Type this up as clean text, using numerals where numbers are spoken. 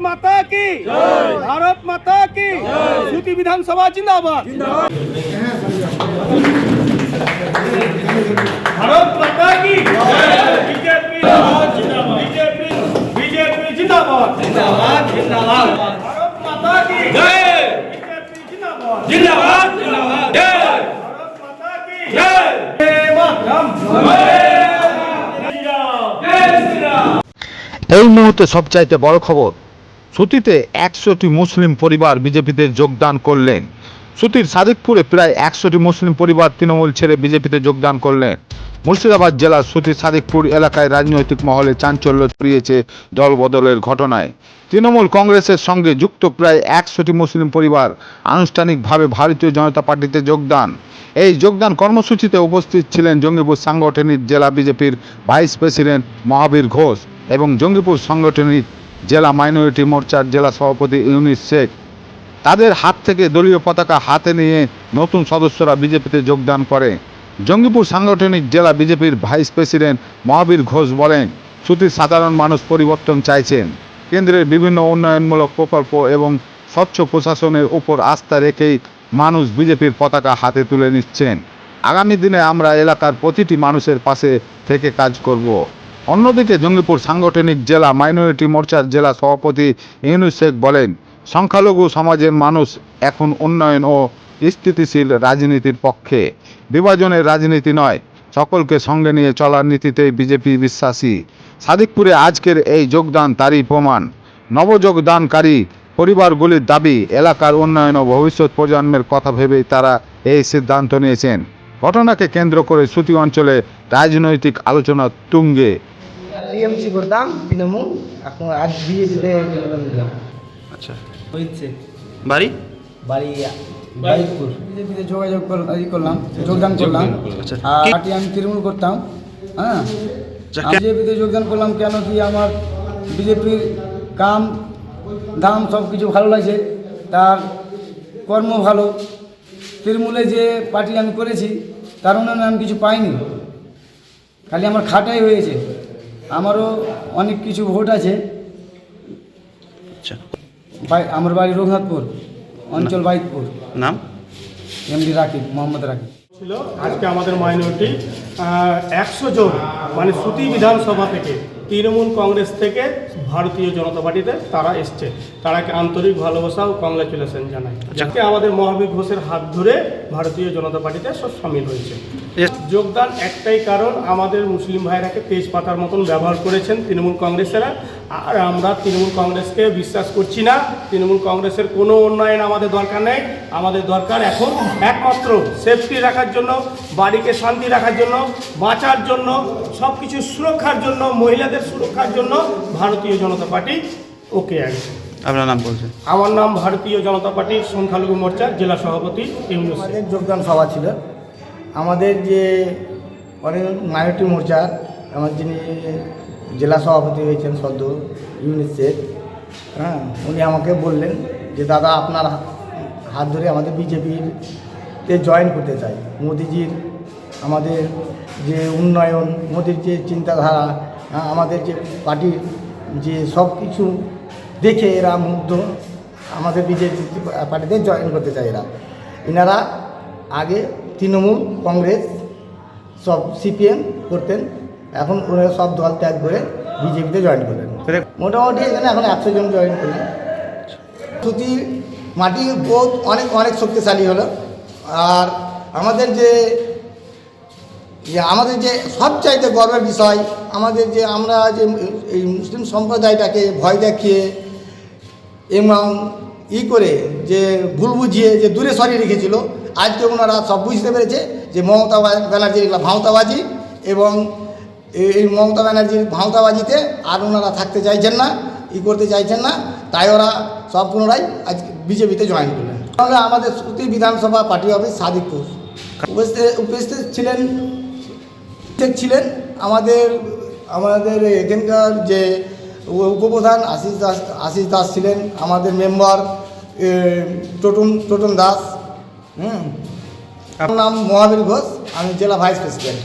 माता की भारत माता की सूती विधानसभा जिंदाबाद भारत माता की बीजेपी बीजेपी बीजेपी जिंदाबाद जिंदाबाद जिंदाबाद भारत माता की जय बीजेपी जिंदाबाद जिंदाबाद जिंदाबाद जय भारत माता की जय मातरम এই মুহূর্তে সবচাইতে বড় খবর, সুতিতে 100টি মুসলিম পরিবার বিজেপিতে যোগদান করলেন। সুতির সাদিকপুরে প্রায় 100টি মুসলিম পরিবার তৃণমূল ছেড়ে বিজেপিতে যোগদান করলেন। মুর্শিদাবাদ জেলার সুতির সাদিকপুর এলাকায় রাজনৈতিক মহলে চাঞ্চল্য ছড়িয়েছে দলবদলের ঘটনায়। তৃণমূল কংগ্রেসের সঙ্গে যুক্ত প্রায় 100টি মুসলিম পরিবার আনুষ্ঠানিকভাবে ভারতীয় জনতা পার্টিতে যোগদান। এই যোগদান কর্মসূচিতে উপস্থিত ছিলেন জঙ্গিপুর সাংগঠনিক জেলা বিজেপির ভাইস প্রেসিডেন্ট মহাবীর ঘোষ এবং জঙ্গিপুর সাংগঠনিক জেলা মাইনরিটি মোর্চার জেলা সভাপতি ইউনুস শেখ। তাদের হাত থেকে দলীয় পতাকা হাতে নিয়ে নতুন সদস্যরা বিজেপিতে যোগদান করে। জঙ্গিপুর সাংগঠনিক জেলা বিজেপির ভাইস প্রেসিডেন্ট মহাবীর ঘোষ বলেন, সুতির সাধারণ মানুষ পরিবর্তন চাইছেন। কেন্দ্রের বিভিন্ন উন্নয়নমূলক প্রকল্প এবং স্বচ্ছ প্রশাসনের উপর আস্থা রেখেই মানুষ বিজেপির পতাকা হাতে তুলে নিচ্ছেন। আগামী দিনে আমরা এলাকার প্রতিটি মানুষের পাশে থেকে কাজ করব। অন্যদিকে জঙ্গিপুর সাংগঠনিক জেলা মাইনরিটি মোর্চার জেলা সভাপতি ইউনুস শেখ বলেন, সংখ্যালঘু সমাজের মানুষ এখন উন্নয়ন ও স্থিতিশীল রাজনীতির পক্ষে। বিভাজনের রাজনীতি নয়, সকলকে সঙ্গে নিয়ে চলার নীতিতেই বিজেপি বিশ্বাসী। সাদিকপুরে আজকের এই যোগদান তারই প্রমাণ। নবযোগদানকারী পরিবারগুলির দাবি, এলাকার উন্নয়ন ও ভবিষ্যৎ প্রজন্মের কথা ভেবেই তারা এই সিদ্ধান্ত নিয়েছেন। ঘটনাকে কেন্দ্র করে সুতি অঞ্চলে রাজনৈতিক আলোচনা তুঙ্গে। টিএমসি করতাম তৃণমূল, এখন আজ বিজেপিতে দিলাম। আচ্ছা, হয়েছে বাড়ি বাড়ি বাইকপুর। বিজেপিতে যোগাযোগ করলাম, যোগদান করলাম। আচ্ছা, আর কি- পার্টি আমি তৃণমূল করতাম। হ্যাঁ, আচ্ছা, আমি বিজেপিতে যোগদান করলাম কেন কি আমার বিজেপির কাম দাম সব কিছু ভালো লাগছে, তার কর্ম ভালো। তৃণমূলে যে পার্টি আমি করেছি তার উন্নয়নে আমি কিছু পাইনি, খালি আমার খাটাই হয়েছে। আমারও অনেক কিছু ভোট আছে। আচ্ছা, আমার বাড়ি রঘুনাথপুর, অঞ্চল বাইকপুর। নাম? এমডি রাকিব, মোহাম্মদ রাকিব। ছিল আজকে আমাদের মাইনরিটি 100 জন মানে সুতি বিধানসভা থেকে তৃণমূল কংগ্রেস থেকে ভারতীয় জনতা পার্টিতে তারা এসছে। তারাকে আন্তরিক ভালোবাসা ও কংগ্রাচুলেশন জানাই। যাকে আমাদের মহাবীর ঘোষের হাত ধরে ভারতীয় জনতা পার্টিতে সব সামিল হয়েছে। যোগদান একটাই কারণ, আমাদের মুসলিম ভাইরাকে তেজ পাতার মতন ব্যবহার করেছেন তৃণমূল কংগ্রেসেরা। আর আমরা তৃণমূল কংগ্রেসকে বিশ্বাস করছি না। তৃণমূল কংগ্রেসের কোনো উন্নয়ন আমাদের দরকার নেই। আমাদের দরকার এখন একমাত্র সেফটি রাখার জন্য, বাড়িকে শান্তি রাখার জন্য, বাঁচার জন্য, সব কিছু সুরক্ষার জন্য, মহিলাদের সুরক্ষার জন্য ভারতীয় জনতা পার্টি ওকে আছে। আপনার নাম বলছেন? আমার নাম ভারতীয় জনতা পার্টির সংখ্যালঘু মোর্চার জেলা সভাপতি ইউনুস শেখ। আমাদের যোগদান সভা ছিল। আমাদের যে অনেক মাইনরিটি মোর্চার আমার যিনি জেলা সভাপতি হয়েছেন সদ্য ইউনুস শেখ, হ্যাঁ, উনি আমাকে বললেন যে দাদা আপনার হাত ধরে আমাদের বিজেপিতে জয়েন করতে চাই। মোদিজির আমাদের যে উন্নয়ন, মোদির যে চিন্তাধারা, আমাদের যে পার্টির যে সব কিছু দেখে এরা মুগ্ধ, আমাদের বিজেপি পার্টিতে জয়েন করতে চায় এরা। এনারা আগে তৃণমূল কংগ্রেস সব সিপিএম করতেন, এখন ওরা সব দল ত্যাগ করে বিজেপিতে জয়েন করলেন। মোটামুটি এখানে এখন 100 জন জয়েন করলেন। সুতির মাটি বহুত অনেক অনেক শক্তিশালী হলো। আর আমাদের যে সবচাইতে গর্বের বিষয়, আমাদের যে আমরা যে এই মুসলিম সম্প্রদায়টাকে ভয় দেখিয়ে এবং করে যে ভুল বুঝিয়ে যে দূরে সরিয়ে রেখেছিল, আজকে ওনারা সব বুঝতে পেরেছে যে মমতা ব্যানার্জির এগুলো ভাঁওতাবাজি, এবং এই মমতা ব্যানার্জির ভাঁওতাবাজিতে আর ওনারা থাকতে চাইছেন না, করতে চাইছেন না। তাই ওরা সব পুনরায় আজকে বিজেপিতে জয়েন করলেন। আমরা আমাদের সুতি বিধানসভা পার্টি অফিস সাদিকপুর উপস্থিত ছিলেন আমাদের এখানকার যে উপপ্রধান আশিস দাস ছিলেন, আমাদের মেম্বার টোটন দাস। আমার নাম মহাবীর ঘোষ, আমি জেলা ভাইস প্রেসিডেন্ট।